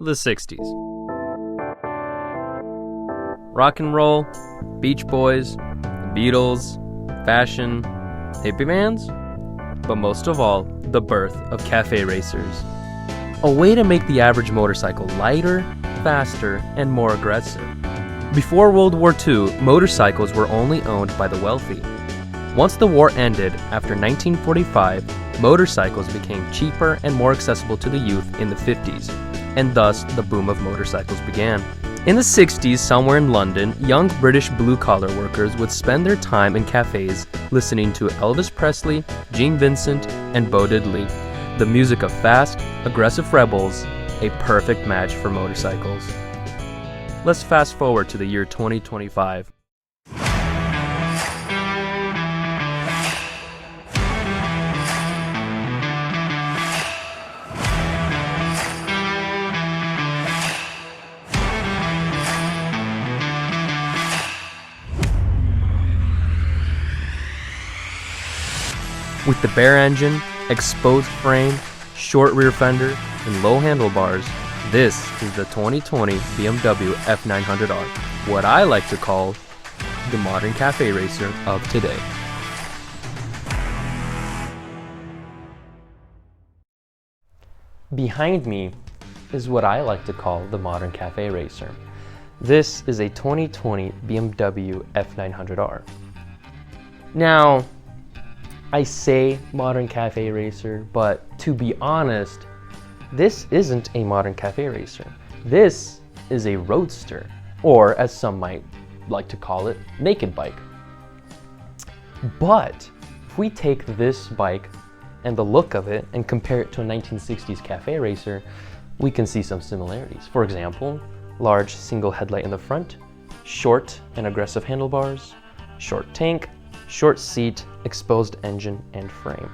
the 60s. Rock and roll, Beach Boys, the Beatles, fashion, hippie bands, but most of all, the birth of Café Racers. A way to make the average motorcycle lighter, faster, and more aggressive. Before World War II, motorcycles were only owned by the wealthy. Once the war ended, after 1945, motorcycles became cheaper and more accessible to the youth in the 50s, and thus the boom of motorcycles began. In the 60s, somewhere in London, young British blue-collar workers would spend their time in cafes listening to Elvis Presley, Gene Vincent, and Bo Diddley. The music of fast, aggressive rebels, a perfect match for motorcycles. Let's fast forward to the year 2025. With the bare engine, exposed frame, short rear fender, and low handlebars, this is the 2020 BMW F900R, what I like to call the modern Café Racer of today. Behind me is what I like to call the modern Café Racer. This is a 2020 BMW F900R. Now, I say modern Café Racer, but to be honest, this isn't a modern Café Racer. This is a roadster, or as some might like to call it, naked bike. But if we take this bike and the look of it and compare it to a 1960s Café Racer, we can see some similarities. For example, large single headlight in the front, short and aggressive handlebars, short tank, short seat, exposed engine and frame.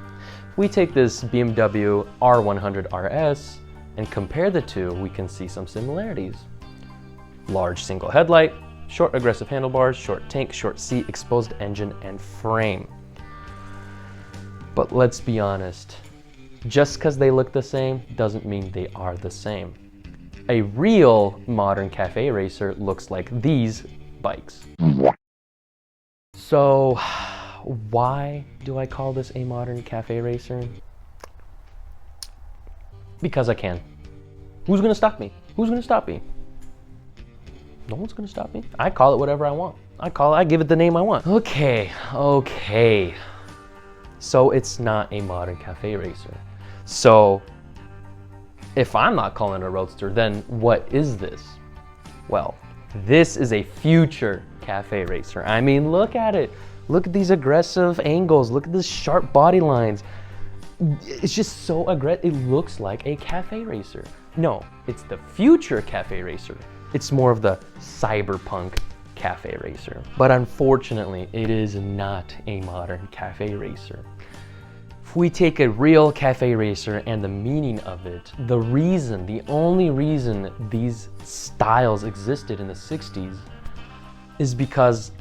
If we take this BMW R100 RS and compare the two, we can see some similarities. Large single headlight, short aggressive handlebars, short tank, short seat, exposed engine and frame. But let's be honest, just because they look the same doesn't mean they are the same. A real modern Café Racer looks like these bikes. So, why do I call this a modern Café Racer? Because I can. Who's gonna stop me? Who's gonna stop me? No one's gonna stop me. I call it whatever I want. I give it the name I want. Okay. So it's not a modern Café Racer. So, if I'm not calling it a roadster, then what is this? Well, this is a future Café Racer. I mean, look at it. Look at these aggressive angles. Look at the sharp body lines. It's just so aggressive. It looks like a Café Racer. No, it's the future Café Racer. It's more of the cyberpunk Café Racer. But unfortunately, it is not a modern Café Racer. If we take a real Café Racer and the meaning of it, the only reason these styles existed in the 60s is because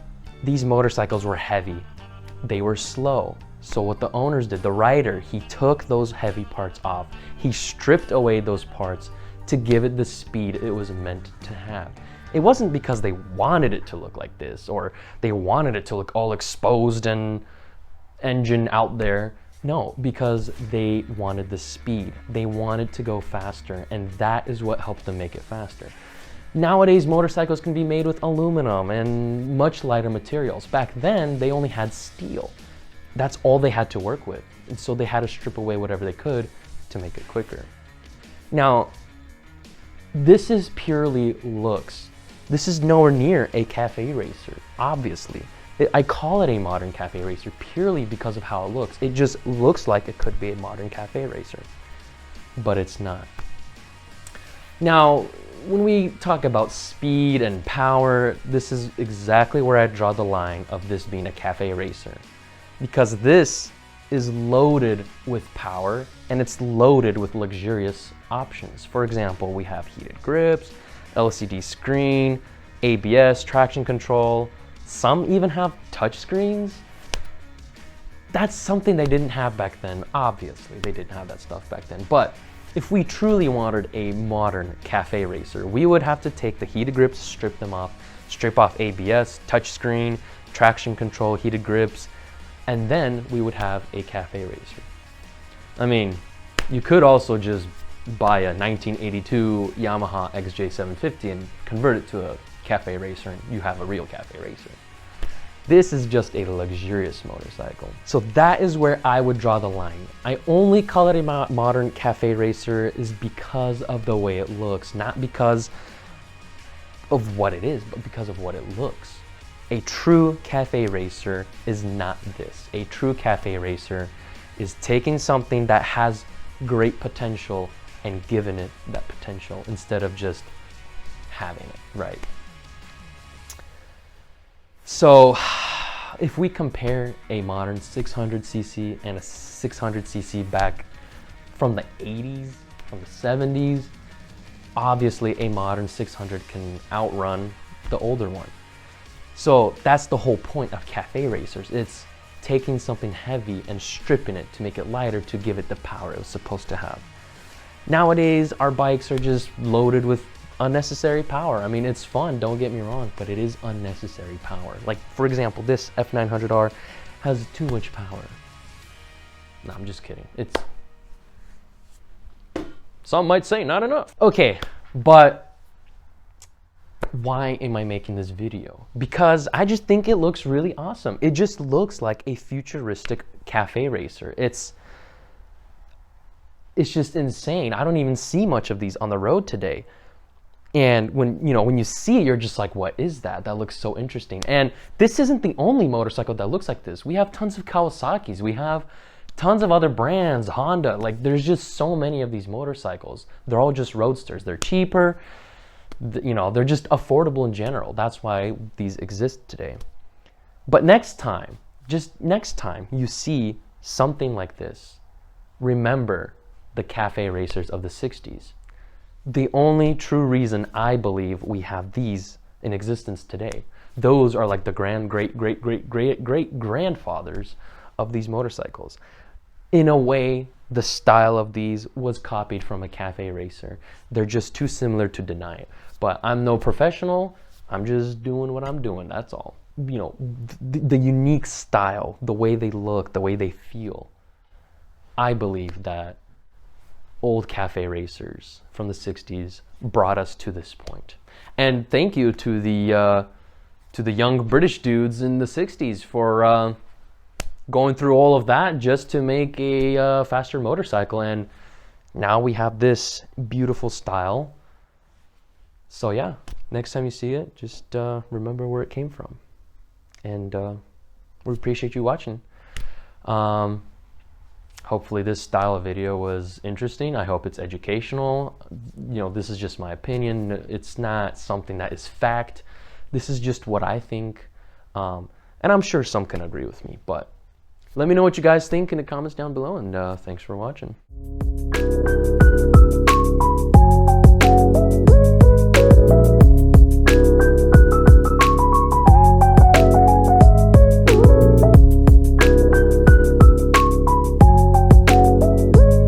these motorcycles were heavy. They were slow. So what the owners did, the rider, he took those heavy parts off. He stripped away those parts to give it the speed it was meant to have. It wasn't because they wanted it to look like this or they wanted it to look all exposed and engine out there. No, because they wanted the speed. They wanted to go faster, and that is what helped them make it faster. Nowadays, motorcycles can be made with aluminum and much lighter materials. Back then, they only had steel. That's all they had to work with. And so they had to strip away whatever they could to make it quicker. Now, this is purely looks. This is nowhere near a Café Racer, obviously. I call it a modern Café Racer purely because of how it looks. It just looks like it could be a modern Café Racer, but it's not. Now, when we talk about speed and power, this is exactly where I draw the line of this being a Café Racer. Because this is loaded with power and it's loaded with luxurious options. For example, we have heated grips, LCD screen, ABS, traction control. Some even have touch screens. That's something they didn't have back then. Obviously, they didn't have that stuff back then. But If we truly wanted a modern cafe racer, we would have to take the heated grips, strip off ABS, touchscreen, traction control, heated grips, and then we would have a cafe racer. I mean, you could also just buy a 1982 Yamaha XJ750 and convert it to a cafe racer and you have a real cafe racer. This is just a luxurious motorcycle. So that is where I would draw the line. I only call it a modern cafe racer is because of the way it looks, not because of what it is, but because of what it looks. A true cafe racer is not this. A true cafe racer is taking something that has great potential and giving it that potential instead of just having it, right? So if we compare a modern 600cc and a 600cc back from the 80s, from the 70s, obviously a modern 600 can outrun the older one. So that's the whole point of cafe racers. It's taking something heavy and stripping it to make it lighter to give it the power it was supposed to have. Nowadays, our bikes are just loaded with unnecessary power. I mean, it's fun, don't get me wrong, but it is unnecessary power. Like, for example, this F900R has too much power. No, I'm just kidding. It's, some might say not enough. Okay, but why am I making this video? Because I just think it looks really awesome. It just looks like a futuristic cafe racer. It's just insane. I don't even see much of these on the road today. And when you see it, you're just like, what is that? That looks so interesting. And this isn't the only motorcycle that looks like this. We have tons of Kawasaki's. We have tons of other brands, Honda. Like, there's just so many of these motorcycles. They're all just roadsters. They're cheaper. They're just affordable in general. That's why these exist today. But next time, just next time you see something like this, remember the cafe racers of the 60s. The only true reason I believe we have these in existence today. Those are like the great grandfathers of these motorcycles. In a way, the style of these was copied from a cafe racer. They're just too similar to deny it. But I'm no professional. I'm just doing what I'm doing. That's all. The unique style, the way they look, the way they feel. I believe that old cafe racers from the 60s brought us to this point. And thank you to the young British dudes in the 60s for going through all of that just to make a faster motorcycle. And now we have this beautiful style. So yeah, next time you see it, just remember where it came from. And we appreciate you watching. Hopefully this style of video was interesting. I hope it's educational. This is just my opinion. It's not something that is fact. This is just what I think. And I'm sure some can agree with me, but let me know what you guys think in the comments down below, and thanks for watching.